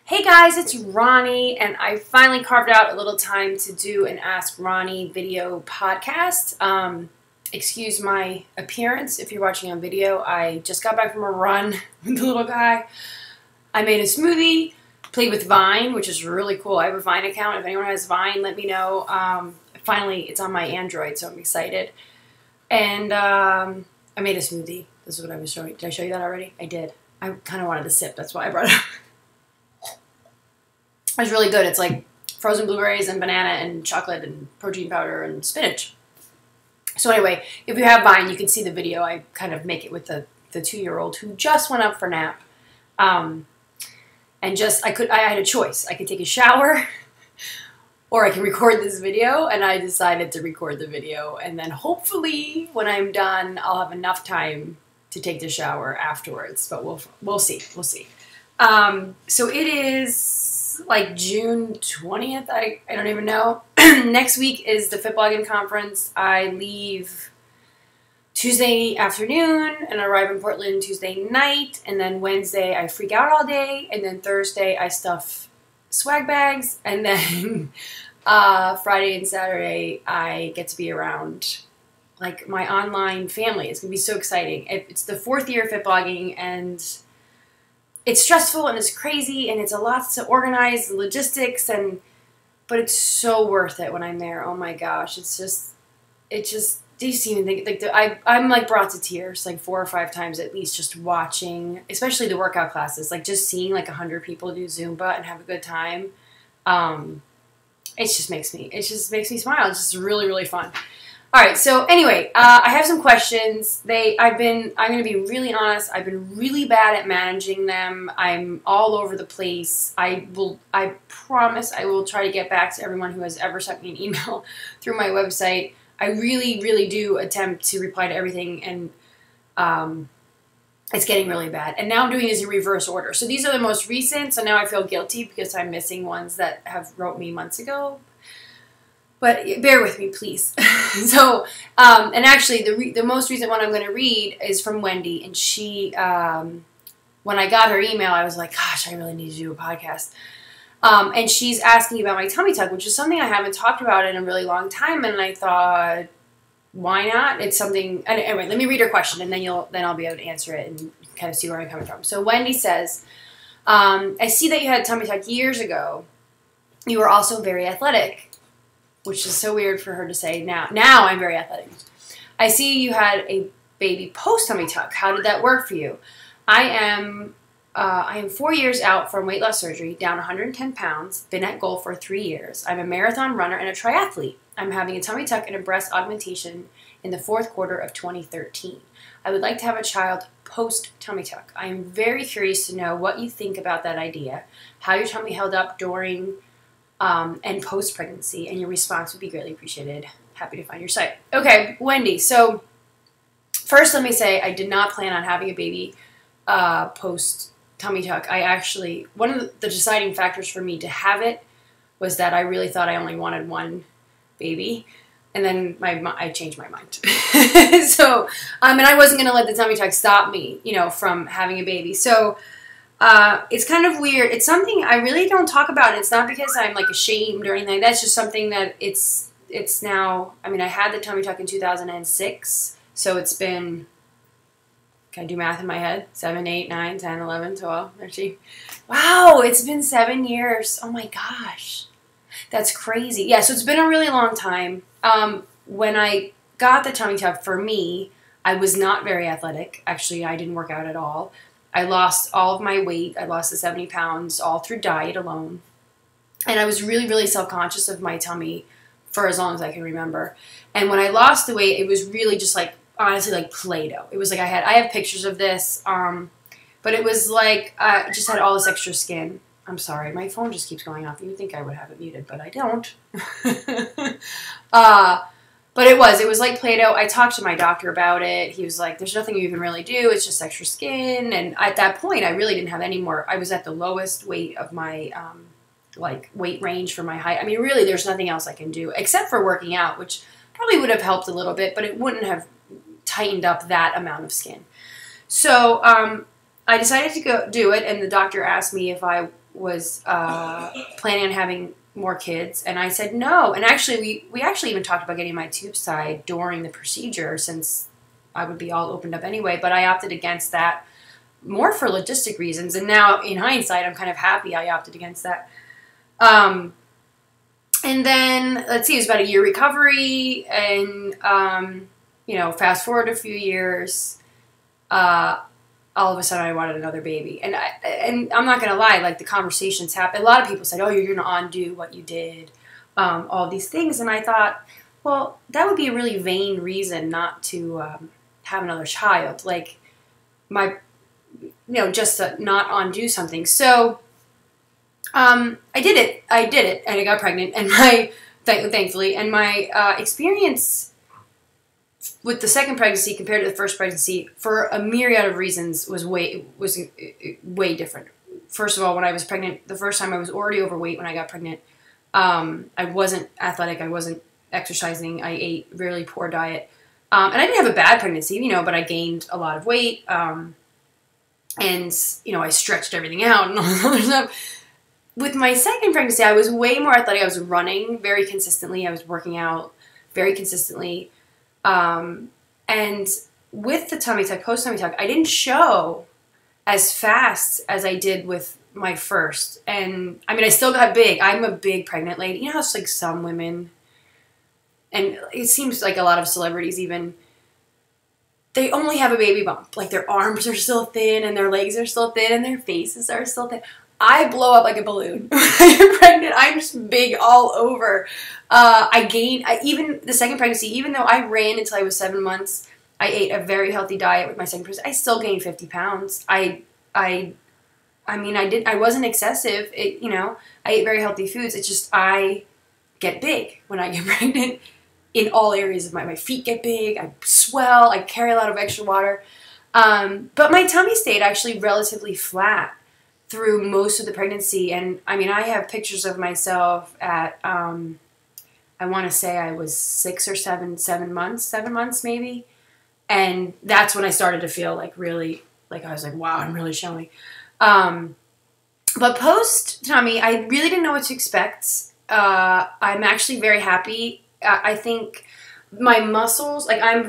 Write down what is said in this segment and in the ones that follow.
Hey guys, it's Ronnie, and I finally carved out a little time to do an Ask Ronnie video podcast. Excuse my appearance if you're watching on video. I just got back from a run with the little guy. I made a smoothie, played with Vine, which is really cool. I have a Vine account. If anyone has Vine, let me know. Finally, it's on my Android, so I'm excited. And I made a smoothie. This is what I was showing. Did I show you that already? I did. I kind of wanted to sip. That's why I brought it up. It's really good. It's like frozen blueberries and banana and chocolate and protein powder and spinach. So anyway, if you have Vine, you can see the video. I kind of make it with the 2-year-old who just went up for nap. And I had a choice. I could take a shower or I can record this video, and I decided to record the video. And then hopefully when I'm done, I'll have enough time to take the shower afterwards. But we'll see. We'll see. So it is like June 20th. I don't even know. Next week is the Fit Blogging Conference. I leave Tuesday afternoon and arrive in Portland Tuesday night. And then Wednesday I freak out all day. And then Thursday I stuff swag bags. And then Friday and Saturday I get to be around like my online family. It's going to be so exciting. It's the 4th year of Fit Blogging, and it's stressful and it's crazy and it's a lot to organize, the logistics, but it's so worth it when I'm there. Oh my gosh, do you even think, like, I'm like brought to tears like 4 or 5 times at least just watching, especially the workout classes, like just seeing like 100 people do Zumba and have a good time. It just makes me smile. It's just really, really fun. All right, so anyway, I have some questions. I'm going to be really honest, I've been really bad at managing them. I'm all over the place. I promise I will try to get back to everyone who has ever sent me an email through my website. I really, really do attempt to reply to everything, and it's getting really bad. And now I'm doing this in reverse order. So these are the most recent, so now I feel guilty because I'm missing ones that have wrote me months ago. But bear with me, please. So, and actually, the most recent one I'm going to read is from Wendy. And she, when I got her email, I was like, gosh, I really need to do a podcast. And she's asking about my tummy tuck, which is something I haven't talked about in a really long time. And I thought, why not? It's something. Anyway, let me read her question, and then I'll be able to answer it and kind of see where I'm coming from. So Wendy says, I see that you had a tummy tuck years ago. You were also very athletic, which is so weird for her to say now. Now I'm very athletic. I see you had a baby post-tummy tuck. How did that work for you? I am 4 years out from weight loss surgery, down 110 pounds, been at goal for 3 years. I'm a marathon runner and a triathlete. I'm having a tummy tuck and a breast augmentation in the 4th quarter of 2013. I would like to have a child post-tummy tuck. I am very curious to know what you think about that idea, how your tummy held up during and post-pregnancy, and your response would be greatly appreciated. Happy to find your site. Okay, Wendy, so first let me say I did not plan on having a baby post-tummy tuck. One of the deciding factors for me to have it was that I really thought I only wanted one baby, and then I changed my mind. So, and I wasn't going to let the tummy tuck stop me, from having a baby. So, it's kind of weird. It's something I really don't talk about. It's not because I'm like ashamed or anything. That's just something that it's now. I mean, I had the tummy tuck in 2006, so it's been. Can I do math in my head? 7, 8, 9, 10, 11, 12, 13. Wow, it's been 7 years. Oh my gosh, that's crazy. Yeah, so it's been a really long time. When I got the tummy tuck, for me, I was not very athletic. Actually, I didn't work out at all. I lost all of my weight. I lost the 70 pounds all through diet alone. And I was really, really self-conscious of my tummy for as long as I can remember. And when I lost the weight, it was really just like, honestly, like Play-Doh. It was like I have pictures of this, but it was like I just had all this extra skin. I'm sorry, my phone just keeps going off. You would think I would have it muted, but I don't. But it was like Play-Doh. I talked to my doctor about it. He was like, there's nothing you can really do. It's just extra skin. And at that point, I really didn't have any more. I was at the lowest weight of my, weight range for my height. I mean, really, there's nothing else I can do except for working out, which probably would have helped a little bit, but it wouldn't have tightened up that amount of skin. So I decided to go do it, and the doctor asked me if I was planning on having more kids, and I said no. And actually, we actually even talked about getting my tubes tied during the procedure, since I would be all opened up anyway. But I opted against that, more for logistic reasons. And now, in hindsight, I'm kind of happy I opted against that. And then, let's see, it was about a year recovery, and you know, fast forward a few years, all of a sudden I wanted another baby. And I'm not going to lie, like, the conversations happened. A lot of people said, oh, you're going to undo what you did, all these things. And I thought, well, that would be a really vain reason not to have another child. Like, just to not undo something. So I did it, and I got pregnant. And thankfully, and my experience with the second pregnancy compared to the first pregnancy, for a myriad of reasons, was way different. First of all, when I was pregnant, the first time, I was already overweight when I got pregnant. I wasn't athletic. I wasn't exercising. I ate really poor diet. And I didn't have a bad pregnancy, you know, but I gained a lot of weight. And, you know, I stretched everything out and all this other stuff. With my second pregnancy, I was way more athletic. I was running very consistently. I was working out very consistently. And with the tummy tuck, post-tummy tuck, I didn't show as fast as I did with my first. And, I mean, I still got big. I'm a big pregnant lady. You know how it's like some women, and it seems like a lot of celebrities even, they only have a baby bump. Like, their arms are still thin, and their legs are still thin, and their faces are still thin. I blow up like a balloon when I'm pregnant. I'm just big all over. Even the second pregnancy, even though I ran until I was 7 months, I ate a very healthy diet with my second pregnancy. I still gained 50 pounds. I wasn't excessive. You know, I ate very healthy foods. It's just, I get big when I get pregnant in all areas of my feet get big. I swell. I carry a lot of extra water. But my tummy stayed actually relatively flat through most of the pregnancy. And I mean, I have pictures of myself at, I want to say I was 6 or 7 months maybe. And that's when I started to feel like really, like I was like, wow, I'm really showing. But post tummy, I really didn't know what to expect. I'm actually very happy. I think my muscles, like I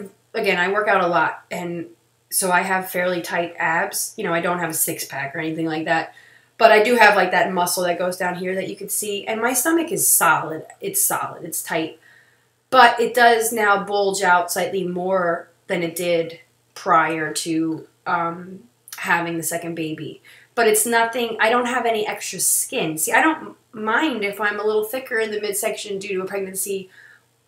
work out a lot, and so I have fairly tight abs. You know, I don't have a six-pack or anything like that, but I do have like that muscle that goes down here that you can see, and my stomach is solid. It's solid. It's tight, but it does now bulge out slightly more than it did prior to having the second baby. But it's nothing, I don't have any extra skin. See, I don't mind if I'm a little thicker in the midsection due to a pregnancy.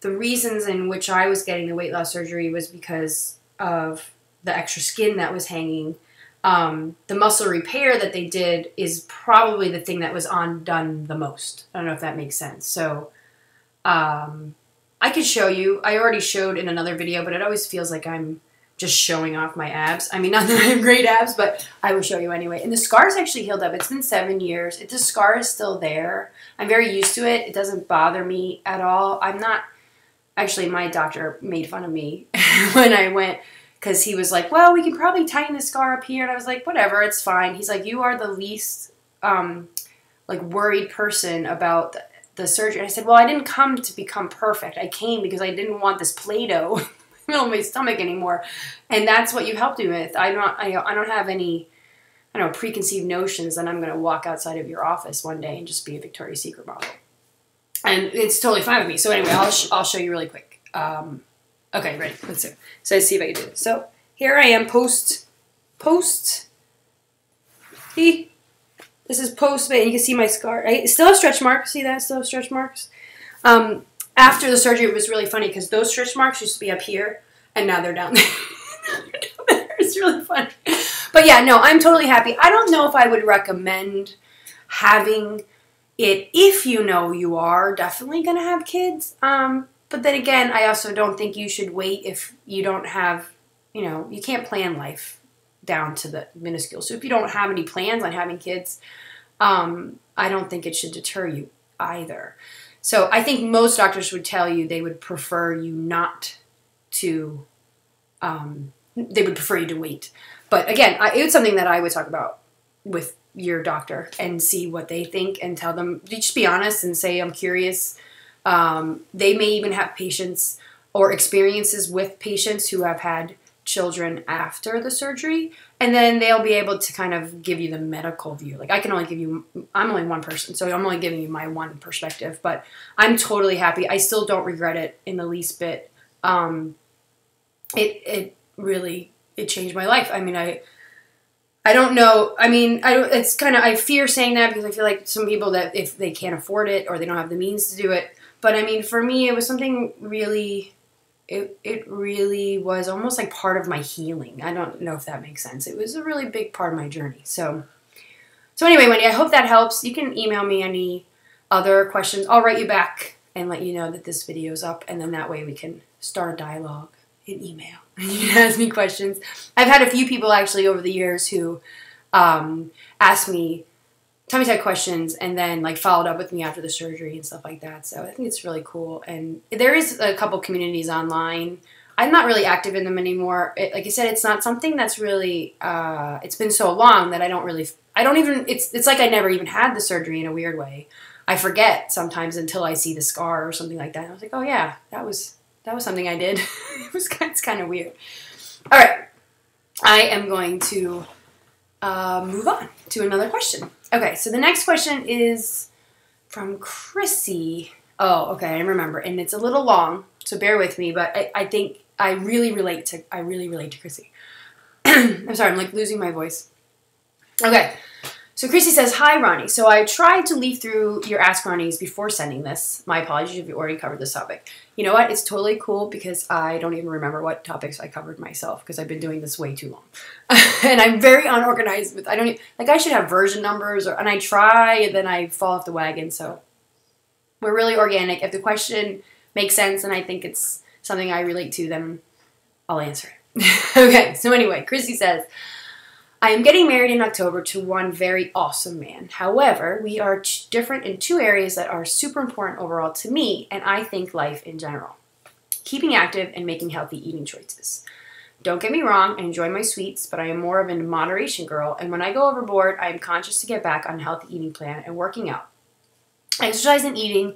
The reasons in which I was getting the weight loss surgery was because of the extra skin that was hanging. The muscle repair that they did is probably the thing that was undone the most. I don't know if that makes sense. So I could show you. I already showed in another video, but it always feels like I'm just showing off my abs. I mean, not that I have great abs, but I will show you anyway. And the scar's actually healed up. It's been 7 years. The scar is still there. I'm very used to it. It doesn't bother me at all. I'm not... Actually, my doctor made fun of me when I went, because he was like, well, we can probably tighten the scar up here. And I was like, whatever, it's fine. He's like, you are the least, like, worried person about the surgery. And I said, well, I didn't come to become perfect. I came because I didn't want this Play-Doh in the middle of my stomach anymore. And that's what you helped me with. I don't have any, I don't know, preconceived notions that I'm going to walk outside of your office one day and just be a Victoria's Secret model. And it's totally fine with me. So anyway, I'll show you really quick. Okay, ready. Let's see. So let's see if I can do it. So here I am post. See? This is post, and you can see my scar. I still have stretch marks. See that? Still have stretch marks. After the surgery, it was really funny because those stretch marks used to be up here, and now they're down there. It's really funny. But yeah, no, I'm totally happy. I don't know if I would recommend having it if you know you are definitely going to have kids. But then again, I also don't think you should wait if you don't have, you know, you can't plan life down to the minuscule. So if you don't have any plans on having kids, I don't think it should deter you either. So I think most doctors would tell you they would prefer you not to, they would prefer you to wait. But again, it's something that I would talk about with your doctor and see what they think and tell them. Just be honest and say, I'm curious. They may even have patients or experiences with patients who have had children after the surgery, and then they'll be able to kind of give you the medical view. Like, I can only give you, I'm only one person, so I'm only giving you my one perspective, but I'm totally happy. I still don't regret it in the least bit. It really changed my life. I mean, I don't know. I mean, it's kind of, I fear saying that because I feel like some people that if they can't afford it or they don't have the means to do it. But I mean, for me, it was something really, it really was almost like part of my healing. I don't know if that makes sense. It was a really big part of my journey. So anyway, Wendy, I hope that helps. You can email me any other questions. I'll write you back and let you know that this video is up. And then that way we can start a dialogue in email. You can ask me questions. I've had a few people actually over the years who asked me tummy tuck questions and then like followed up with me after the surgery and stuff like that. So I think it's really cool. And there is a couple communities online. I'm not really active in them anymore. Like I said, it's not something that's really, it's been so long that I don't even, it's like I never even had the surgery in a weird way. I forget sometimes until I see the scar or something like that. And I was like, oh yeah, that was something I did. It's kind of weird. All right. I am going to move on to another question. Okay, so the next question is from Chrissy. Oh, okay, I remember, and it's a little long, so bear with me. But I think I really relate to Chrissy. I'm sorry, I'm like losing my voice. Okay, so Chrissy says, "Hi, Ronnie. So I tried to leaf through your Ask Ronnies before sending this. My apologies if you already covered this topic. You know what? It's totally cool because I don't even remember what topics I covered myself because I've been doing this way too long. And I'm very unorganized with, I should have version numbers and I try and then I fall off the wagon. So we're really organic. If the question makes sense and I think it's something I relate to, then I'll answer it. Okay. So anyway, Chrissy says, I am getting married in October to one very awesome man. However, we are different in two areas that are super important overall to me and I think life in general. Keeping active and making healthy eating choices. Don't get me wrong, I enjoy my sweets, but I am more of a moderation girl, and when I go overboard, I am conscious to get back on a healthy eating plan and working out. Exercise and eating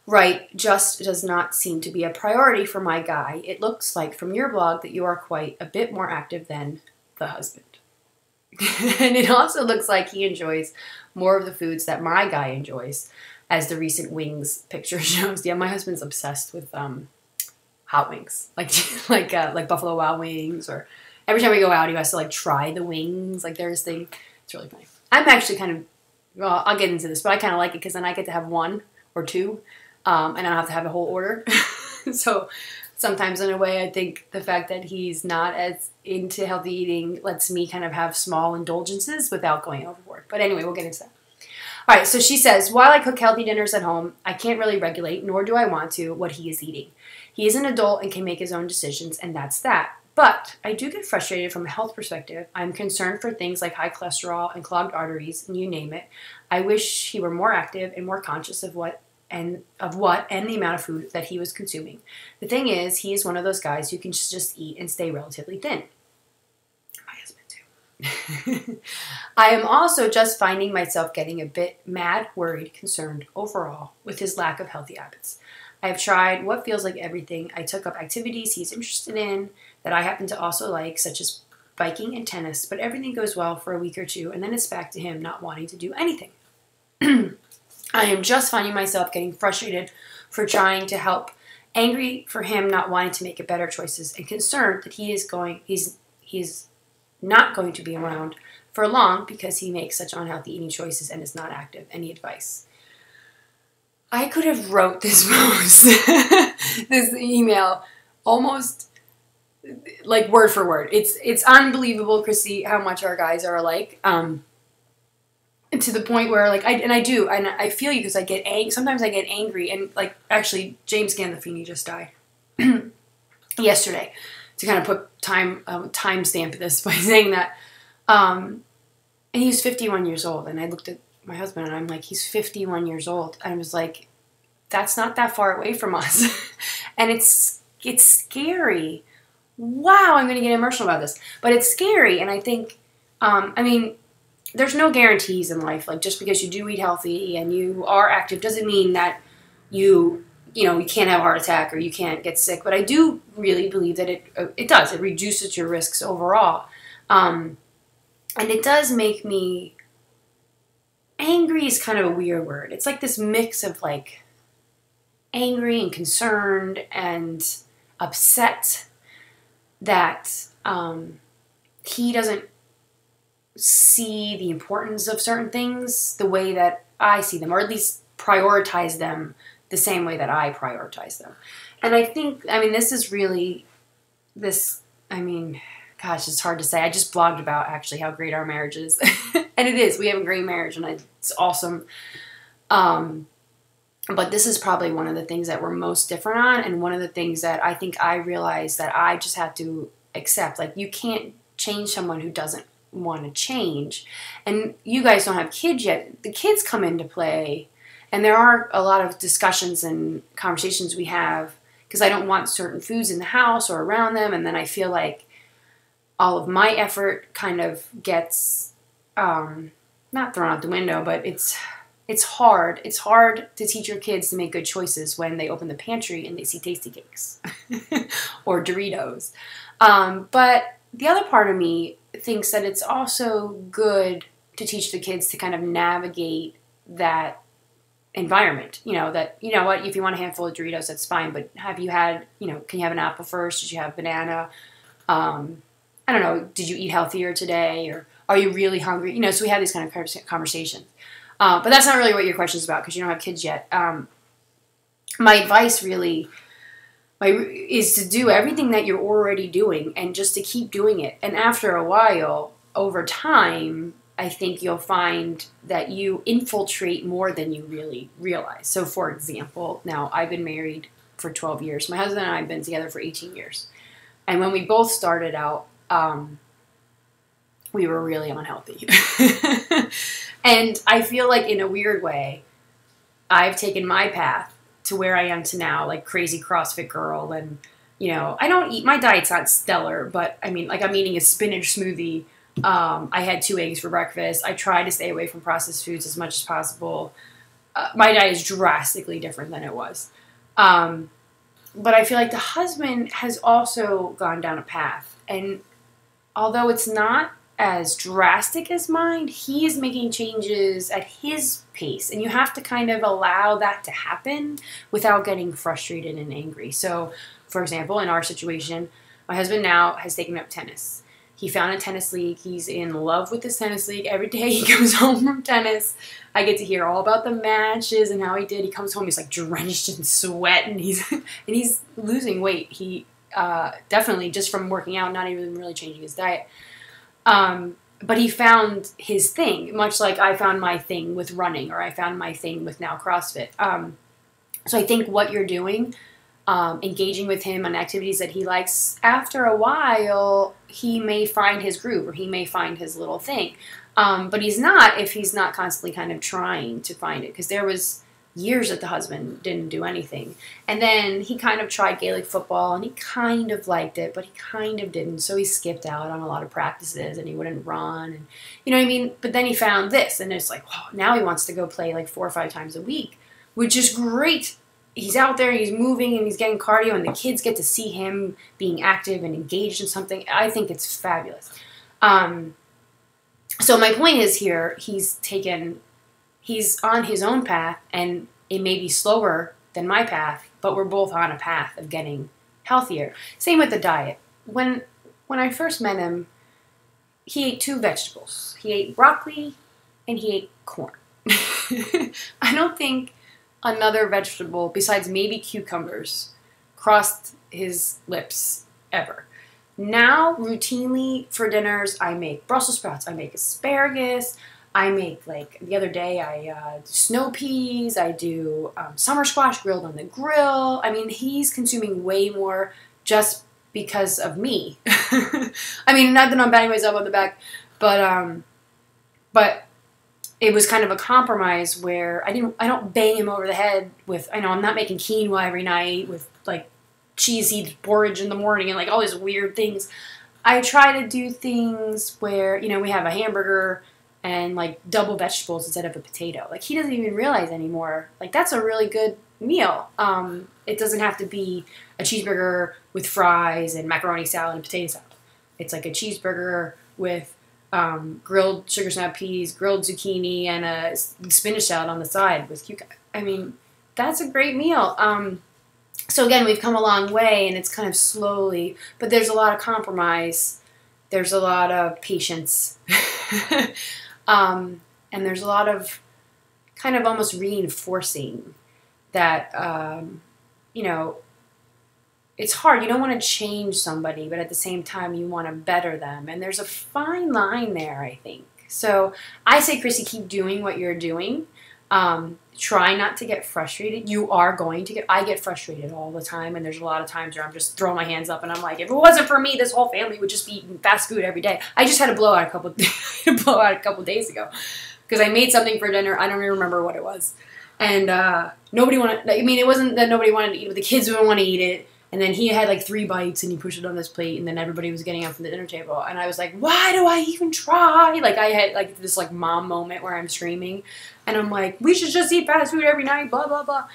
right just does not seem to be a priority for my guy. It looks like from your blog that you are quite a bit more active than the husband. And it also looks like he enjoys more of the foods that my guy enjoys, as the recent wings picture shows. Yeah, my husband's obsessed with hot wings, like Buffalo Wild Wings, or every time we go out, he has to like try the wings. Like there's thing. It's really funny. I'm actually kind of, well, I'll get into this, but I kind of like it because then I get to have one or two, and I don't have to have a whole order. So sometimes in a way, I think the fact that he's not as into healthy eating lets me kind of have small indulgences without going overboard. But anyway, we'll get into that. All right, so she says, while I cook healthy dinners at home, I can't really regulate, nor do I want to, what he is eating. He is an adult and can make his own decisions, and that's that. But I do get frustrated from a health perspective. I'm concerned for things like high cholesterol and clogged arteries, and you name it. I wish he were more active and more conscious of what and the amount of food that he was consuming. The thing is, he is one of those guys who can just eat and stay relatively thin. My husband too. I am also just finding myself getting a bit mad, worried, concerned overall with his lack of healthy habits. I have tried what feels like everything. I took up activities he's interested in that I happen to also like, such as biking and tennis, but everything goes well for a week or two, and then it's back to him not wanting to do anything. I am just finding myself getting frustrated for trying to help, angry for him not wanting to make better choices, and concerned that he's not going to be around for long because he makes such unhealthy eating choices and is not active. Any advice? I could have wrote this post, this email, almost like word for word. It's unbelievable, Chrissy, how much our guys are alike. To the point where, like, I feel you because I get angry. Sometimes I get angry, and like, actually, James Gandolfini just died yesterday. To kind of put time stamp this by saying that, and he's 51 years old, and I looked at my husband and I'm like, he's 51 years old, and I was like, that's not that far away from us, and it's scary. Wow, I'm gonna get emotional about this, but it's scary, and I think, I mean, there's no guarantees in life. Like, just because you do eat healthy and you are active doesn't mean that you can't have a heart attack or you can't get sick. But I do really believe that it does. It reduces your risks overall. And it does make me angry is kind of a weird word. It's like this mix of like angry and concerned and upset that he doesn't see the importance of certain things the way that I see them, or at least prioritize them the same way that I prioritize them. And I think, this is really, gosh, it's hard to say. I just blogged about actually how great our marriage is. And it is. We have a great marriage and it's awesome. But this is probably one of the things that we're most different on, and one of the things that I think I realized that I just have to accept. Like, you can't change someone who doesn't want to change. And you guys don't have kids yet. The kids come into play, and there are a lot of discussions and conversations we have because I don't want certain foods in the house or around them, and then I feel like all of my effort kind of gets not thrown out the window, but it's hard. It's hard to teach your kids to make good choices when they open the pantry and they see Tasty Cakes or Doritos. But the other part of me thinks that it's also good to teach the kids to kind of navigate that environment. That, if you want a handful of Doritos, that's fine. But have you had, can you have an apple first? Did you have banana? I don't know. Did you eat healthier today? Or are you really hungry? So we have these kind of conversations. But that's not really what your question is about because you don't have kids yet. My advice really is to do everything that you're already doing and just to keep doing it. And after a while, over time, I think you'll find that you infiltrate more than you really realize. So, for example, now I've been married for 12 years. My husband and I have been together for 18 years. And when we both started out, we were really unhealthy. And I feel like in a weird way, I've taken my path to where I am to now, like crazy CrossFit girl. And, I don't eat, my diet's not stellar, but I'm eating a spinach smoothie. I had 2 eggs for breakfast. I try to stay away from processed foods as much as possible. My diet is drastically different than it was. But I feel like the husband has also gone down a path. And although it's not as drastic as mine, he is making changes at his pace. And you have to kind of allow that to happen without getting frustrated and angry. So, for example, in our situation, my husband now has taken up tennis. He found a tennis league. He's in love with this tennis league. Every day he comes home from tennis, I get to hear all about the matches and how he did. He comes home, he's like drenched in sweat, and he's losing weight. He definitely just from working out, not even really changing his diet. But he found his thing, much like I found my thing with running, or I found my thing with now CrossFit. So I think what you're doing, engaging with him on activities that he likes, after a while, he may find his groove, or he may find his little thing. But he's not if he's not constantly kind of trying to find it, because there was years that the husband didn't do anything. And then he kind of tried Gaelic football, and he kind of liked it, but he kind of didn't. So he skipped out on a lot of practices, and he wouldn't run. And you know what I mean? But then he found this, and it's like, wow, now he wants to go play like 4 or 5 times a week, which is great. He's out there, he's moving, and he's getting cardio, and the kids get to see him being active and engaged in something. I think it's fabulous. So my point is here, he's on his own path, and it may be slower than my path, but we're both on a path of getting healthier. Same with the diet. When I first met him, he ate 2 vegetables. He ate broccoli and he ate corn. I don't think another vegetable besides maybe cucumbers crossed his lips ever. Now, routinely for dinners, I make Brussels sprouts, I make asparagus, I make, like, the other day, I do snow peas, I do summer squash grilled on the grill. I mean, he's consuming way more just because of me. I mean, not that I'm patting myself on the back, but it was kind of a compromise where I don't bang him over the head with, I'm not making quinoa every night with, like, cheese seed porridge in the morning and, like, all these weird things. I try to do things where, we have a hamburger and like double vegetables instead of a potato. Like he doesn't even realize anymore. Like that's a really good meal. It doesn't have to be a cheeseburger with fries and macaroni salad and potato salad. It's like a cheeseburger with grilled sugar snap peas, grilled zucchini, and a spinach salad on the side with cucumber. I mean, that's a great meal. So again, we've come a long way, and it's kind of slowly, but there's a lot of compromise. There's a lot of patience. And there's a lot of kind of almost reinforcing that, you know, it's hard. You don't want to change somebody, but at the same time, you want to better them. And there's a fine line there, I think. So I say, Chrissy, keep doing what you're doing. Try not to get frustrated. You are going to I get frustrated all the time. And there's a lot of times where I'm just throwing my hands up and I'm like, if it wasn't for me, this whole family would just be eating fast food every day. I just had a blowout a couple days ago because I made something for dinner. I don't even remember what it was. And nobody wanted, I mean, it wasn't that nobody wanted to eat it, but the kids didn't want to eat it. And then he had like 3 bites and he pushed it on this plate and then everybody was getting up from the dinner table. And I was like, why do I even try? Like I had like this like mom moment where I'm screaming and I'm like, we should just eat fast food every night, blah, blah, blah.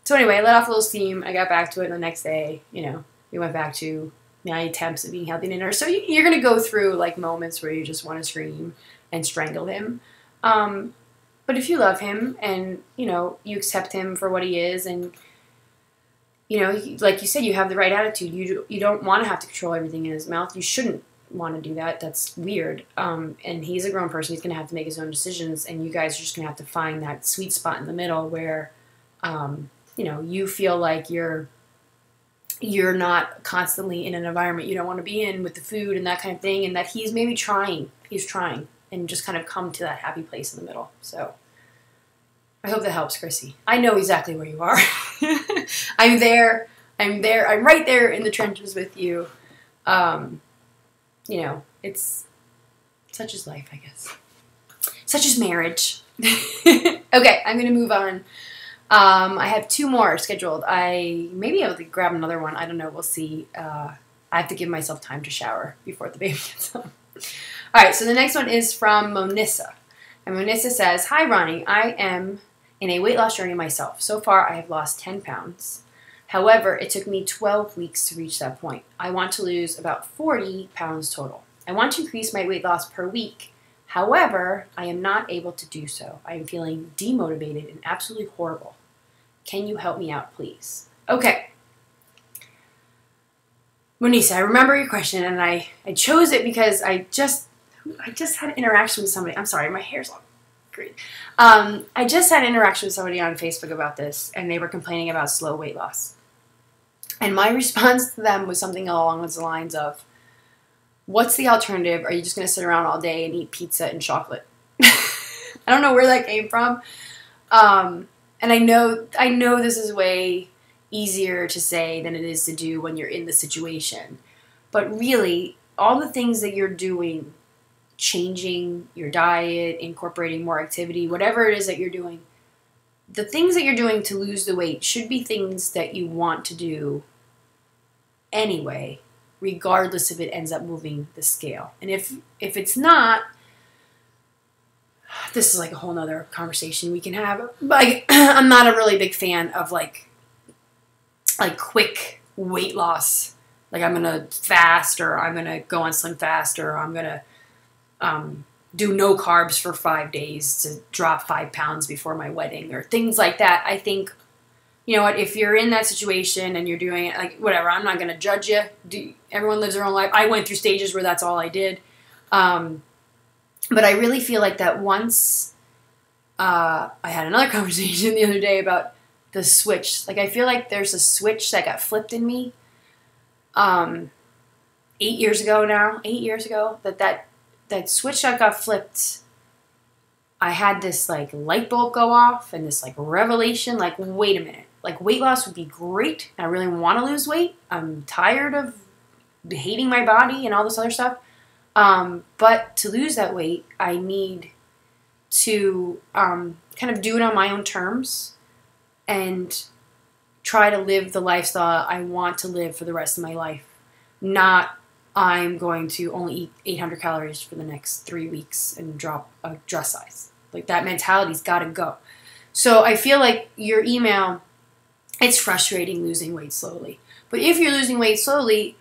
So anyway, I let off a little steam. I got back to it the next day, you know, we went back to my attempts at being healthy dinner. So you're going to go through like moments where you just want to scream and strangle him. But if you love him and, you know, you accept him for what he is and, you know, like you said, you have the right attitude. You don't want to have to control everything in his mouth. You shouldn't want to do that. That's weird. And he's a grown person. He's going to have to make his own decisions. And you guys are just going to have to find that sweet spot in the middle where, you know, you feel like you're not constantly in an environment you don't want to be in with the food and that kind of thing. And that he's maybe trying. He's trying. And just kind of come to that happy place in the middle. So I hope that helps, Chrissy. I know exactly where you are. I'm there. I'm right there in the trenches with you. You know, it's such is life, I guess. Such is marriage. Okay, I'm going to move on. I have 2 more scheduled. I may be able to grab another one. I don't know. We'll see. I have to give myself time to shower before the baby gets home. All right, so the next one is from Monissa. And Monissa says, hi, Ronnie. I am in a weight loss journey myself. So far, I have lost 10 pounds. However, it took me 12 weeks to reach that point. I want to lose about 40 pounds total. I want to increase my weight loss per week. However, I am not able to do so. I am feeling demotivated and absolutely horrible. Can you help me out, please? Okay. Monissa, I remember your question, and I chose it because I just had an interaction with somebody. I'm sorry, my hair's all great. I just had an interaction with somebody on Facebook about this, and they were complaining about slow weight loss. And my response to them was something along the lines of, what's the alternative? Are you just going to sit around all day and eat pizza and chocolate? I don't know where that came from. And I know this is way easier to say than it is to do when you're in the situation. But really, all the things that you're doing, changing your diet, incorporating more activity, whatever it is that you're doing, the things that you're doing to lose the weight should be things that you want to do anyway, regardless if it ends up moving the scale. And if it's not, this is like a whole nother conversation we can have. But I'm not a really big fan of like quick weight loss. Like I'm gonna fast, or I'm gonna go on Slim Fast, or I'm gonna do no carbs for 5 days to drop 5 pounds before my wedding, or things like that. I think, you know what, if you're in that situation and you're doing it, like, whatever, I'm not going to judge you. Everyone lives their own life. I went through stages where that's all I did. But I really feel like that once, I had another conversation the other day about the switch. Like, I feel like there's a switch that got flipped in me, 8 years ago now, 8 years ago, that switch that got flipped, I had this, like, light bulb go off and this, like, revelation, like, wait a minute. Like, weight loss would be great. I really want to lose weight. I'm tired of hating my body and all this other stuff. But to lose that weight, I need to kind of do it on my own terms and try to live the lifestyle I want to live for the rest of my life. Not I'm going to only eat 800 calories for the next 3 weeks and drop a dress size. Like, that mentality's got to go. So I feel like your email, it's frustrating losing weight slowly. But if you're losing weight slowly,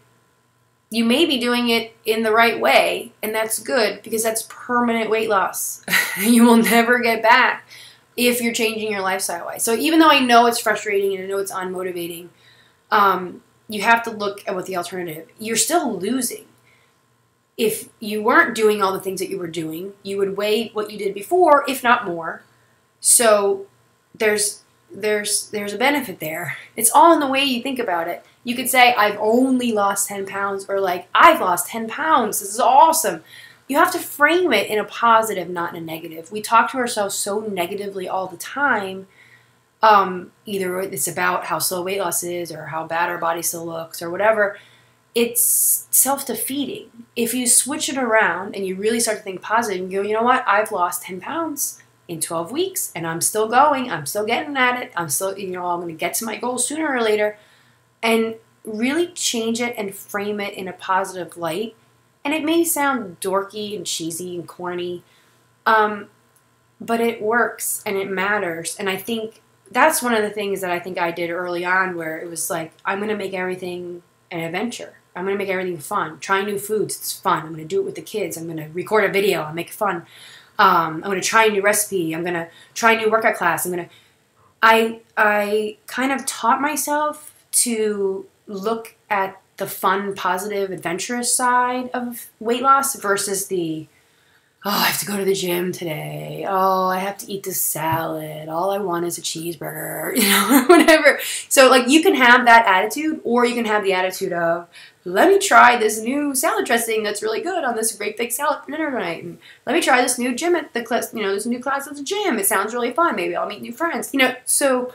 you may be doing it in the right way, and that's good because that's permanent weight loss. You will never get back if you're changing your lifestyle way. So even though I know it's frustrating and I know it's unmotivating, you have to look at what the alternative. You're still losing. If you weren't doing all the things that you were doing, you would weigh what you did before, if not more. So there's a benefit there. It's all in the way you think about it. You could say, I've only lost 10 pounds, or like, I've lost 10 pounds. This is awesome. You have to frame it in a positive, not in a negative. We talk to ourselves so negatively all the time. Either it's about how slow weight loss is, or how bad our body still looks, or whatever. It's self-defeating. If you switch it around and you really start to think positive and go, you know what, I've lost 10 pounds in 12 weeks and I'm still going, I'm still getting at it, I'm still, I'm going to get to my goal sooner or later, and really change it and frame it in a positive light. And it may sound dorky and cheesy and corny, but it works and it matters. And I think that's one of the things that I think I did early on, where it was like, I'm going to make everything an adventure. I'm going to make everything fun. Try new foods. It's fun. I'm going to do it with the kids. I'm going to record a video. I'll make it fun. I'm going to try a new recipe. I'm going to try a new workout class. I kind of taught myself to look at the fun, positive, adventurous side of weight loss versus the, oh, I have to go to the gym today. Oh, I have to eat this salad. All I want is a cheeseburger, whatever. So, like, you can have that attitude, or you can have the attitude of, let me try this new salad dressing that's really good on this great big salad for dinner tonight. And let me try this new gym at the class, this new class at the gym. It sounds really fun. Maybe I'll meet new friends. So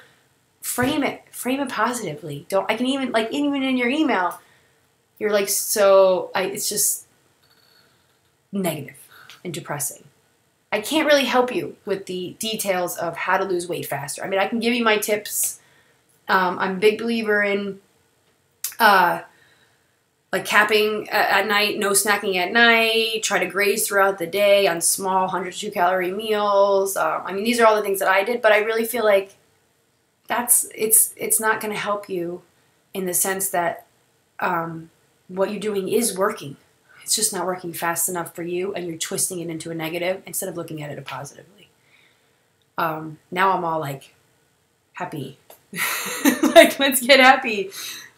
frame it positively. I can even, like, even in your email, you're like, it's just negative and depressing. I can't really help you with the details of how to lose weight faster. I mean, I can give you my tips. I'm a big believer in like capping at night, no snacking at night, try to graze throughout the day on small 100 to 2 calorie meals. I mean, these are all the things that I did, but I really feel like it's not going to help you in the sense that what you're doing is working. It's just not working fast enough for you, and you're twisting it into a negative instead of looking at it positively. Now I'm all like happy. Like, let's get happy.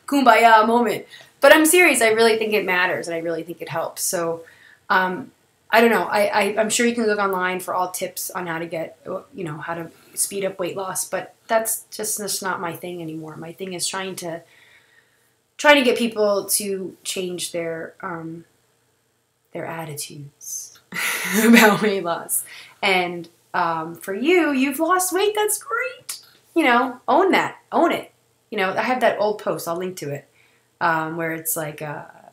Kumbaya moment. But I'm serious. I really think it matters, and I really think it helps. So I don't know. I'm sure you can look online for all tips on how to get, how to speed up weight loss, but that's just not my thing anymore. My thing is trying to get people to change their attitudes about weight loss. And for you've lost weight. That's great. Own that. Own it. I have that old post. I'll link to it, where it's like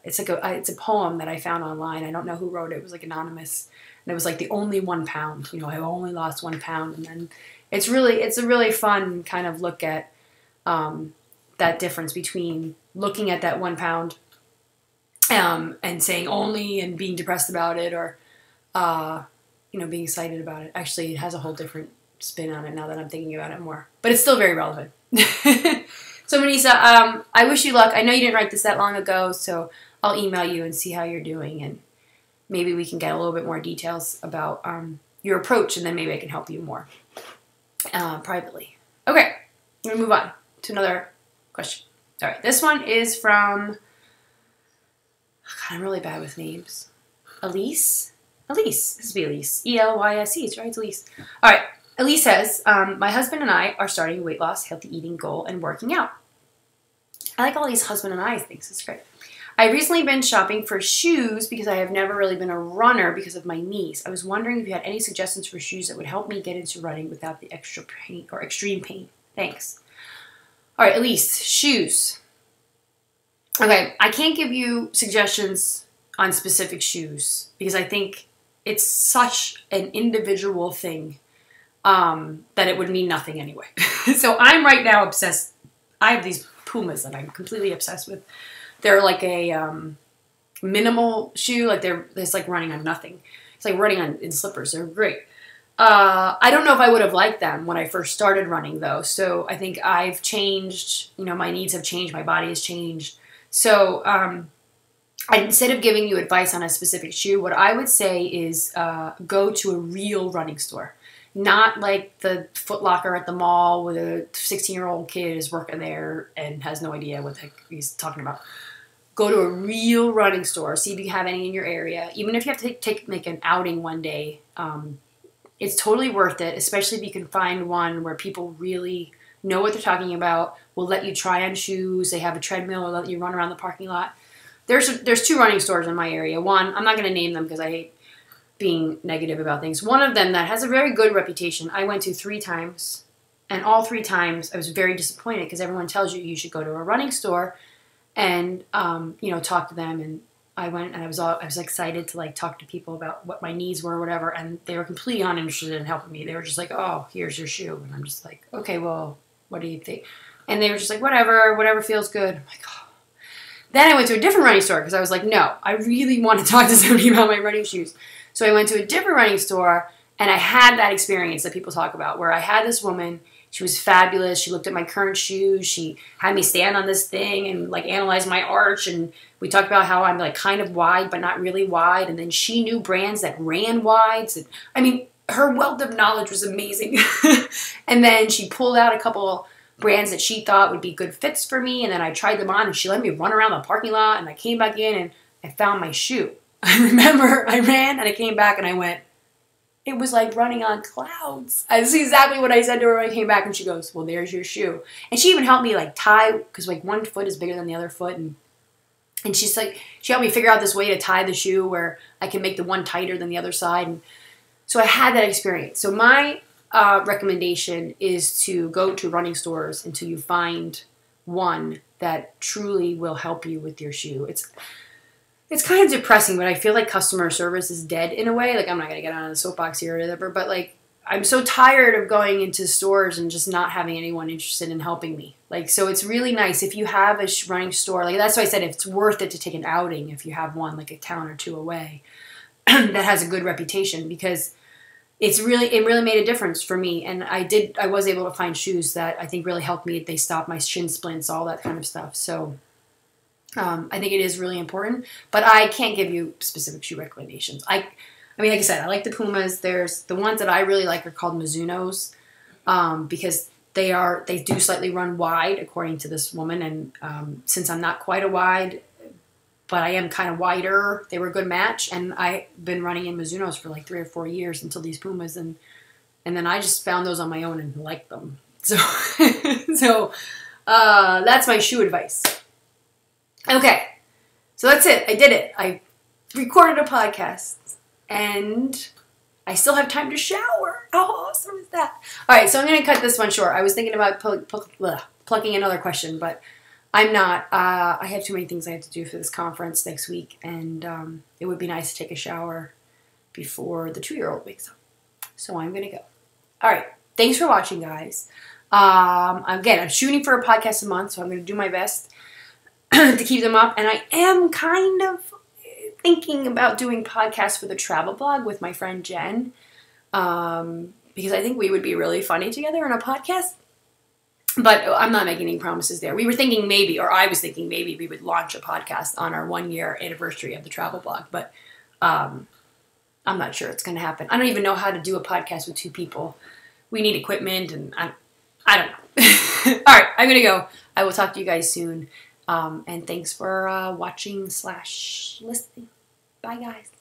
it's a poem that I found online. I don't know who wrote it. It was like anonymous, and it was like the only 1 pound. I only lost 1 pound, and then it's a really fun kind of look at that difference between looking at that 1 pound and saying only and being depressed about it, or being excited about it. Actually, it has a whole different spin on it now that I'm thinking about it more, but it's still very relevant. So Manisa, I wish you luck. I know you didn't write this that long ago, so I'll email you and see how you're doing, and maybe we can get a little bit more details about your approach, and then maybe I can help you more privately. Okay, I'm going to move on to another question. All right, this one is from, God, I'm really bad with names. Elise? Elise. This would be Elise. E-L-Y-S-E, right? It's Elise. All right. Elise says, my husband and I are starting a weight loss, healthy eating goal, and working out. I like all these husband and I things. It's great. I've recently been shopping for shoes because I have never really been a runner because of my knees. I was wondering if you had any suggestions for shoes that would help me get into running without the extra pain or extreme pain. Thanks. All right, Elise, shoes. Okay, I can't give you suggestions on specific shoes because I think it's such an individual thing that it would mean nothing anyway. So I'm right now obsessed. I have these Pumas that I'm completely obsessed with. They're like a minimal shoe. Like it's like running on nothing. It's like running in slippers. They're great. I don't know if I would have liked them when I first started running though. So I think I've changed, you know, my needs have changed, my body has changed. So, instead of giving you advice on a specific shoe, what I would say is, go to a real running store. Not like the Foot Locker at the mall where the 16-year-old kid is working there and has no idea what the heck he's talking about. Go to a real running store. See if you have any in your area. Even if you have to take like an outing one day, it's totally worth it, especially if you can find one where people really know what they're talking about, will let you try on shoes. They have a treadmill, will let you run around the parking lot. There's 2 running stores in my area. One, I'm not going to name them because I hate being negative about things. One of them that has a very good reputation, I went to 3 times, and all 3 times I was very disappointed because everyone tells you should go to a running store and you know, talk to them. And I went and I was excited to like talk to people about what my needs were or whatever, and they were completely uninterested in helping me. They were just like, "Oh, here's your shoe," and I'm just like, "Okay, well, what do you think?" And they were just like, whatever feels good. I'm like, oh. Then I went to a different running store because I was like, no, I really want to talk to somebody about my running shoes. So I went to a different running store, and I had that experience that people talk about where I had this woman. She was fabulous. She looked at my current shoes. She had me stand on this thing and like analyze my arch. And we talked about how I'm like kind of wide, but not really wide. And then she knew brands that ran wides. And, I mean, her wealth of knowledge was amazing. And then she pulled out a couple brands that she thought would be good fits for me. And then I tried them on and she let me run around the parking lot. And I came back in and I found my shoe. I remember I ran and I came back and I went, it was like running on clouds. That's exactly what I said to her when I came back, and she goes, well, there's your shoe. And she even helped me like tie, because like one foot is bigger than the other foot. And she's like, she helped me figure out this way to tie the shoe where I can make the one tighter than the other side. And so I had that experience. So my recommendation is to go to running stores until you find one that truly will help you with your shoe. It's kind of depressing, but I feel like customer service is dead in a way. Like, I'm not going to get on a soapbox here or whatever, but like, I'm so tired of going into stores and just not having anyone interested in helping me. Like, so it's really nice if you have a running store. Like, that's why I said it's worth it to take an outing if you have one like a town or 2 away that has a good reputation, because it really made a difference for me. And I was able to find shoes that I think really helped me. They stopped my shin splints, all that kind of stuff. So I think it is really important, but I can't give you specific shoe recommendations. I mean, like I said, I like the Pumas. There's the ones that I really like are called Mizunos, because they do slightly run wide, according to this woman. And since I'm not quite a wide, but I am kind of wider, they were a good match. And I've been running in Mizunos for like 3 or 4 years until these Pumas, and then I just found those on my own and liked them. So that's my shoe advice. Okay, so that's it. I did it. I recorded a podcast, and I still have time to shower. How awesome is that? All right, so I'm going to cut this one short. I was thinking about plucking another question, but I'm not. I have too many things I have to do for this conference next week, and it would be nice to take a shower before the 2-year-old wakes up. So I'm going to go. All right, thanks for watching, guys. Again, I'm shooting for a podcast a month, so I'm going to do my best to keep them up. And I am kind of thinking about doing podcasts for the travel blog with my friend Jen, because I think we would be really funny together in a podcast. But I'm not making any promises there. We were thinking maybe, or I was thinking maybe we would launch a podcast on our 1-year anniversary of the travel blog. But I'm not sure it's going to happen. I don't even know how to do a podcast with 2 people. We need equipment, and I don't know. All right, I'm going to go. I will talk to you guys soon. And thanks for watching / listening. Bye, guys.